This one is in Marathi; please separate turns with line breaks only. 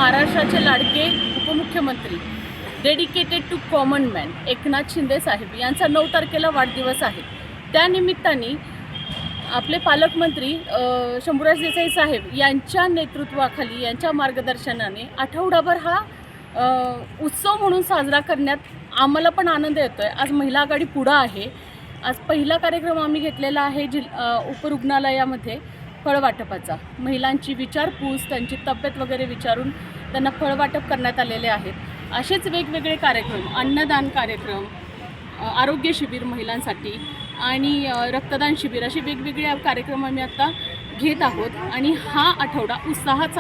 महाराष्ट्राचे लाडके उपमुख्यमंत्री dedicated to common man Eknath Shinde saheb यांचा 9 तारखेला वाढदिवस आहे। त्यानिमित्ताने आपले पालकमंत्री शंभूराज देसाई साहेब यांच्या नेतृत्वाखाली यांच्या मार्गदर्शनाने आठवडाभर हा उत्सव म्हणून साजरा करण्यात आम्हाला पण आनंद येतो आहे। आज महिला आघाडी पुढं आहे। आज पहिला कार्यक्रम आम्ही घेतलेला आहे उपरुग्णालयामध्ये फळवाटपाचा। महिलांची विचारपूस, त्यांची तब्येत वगैरे विचारून त्यांना फळवाटप करण्यात आलेले आहेत। असेच वेगवेगळे कार्यक्रम, अन्नदान कार्यक्रम, आरोग्य शिबिर महिलांसाठी आणि रक्तदान शिबिर असे वेगवेगळे कार्यक्रम आम्ही आता घेत आहोत आणि हा आठवडा उत्साहात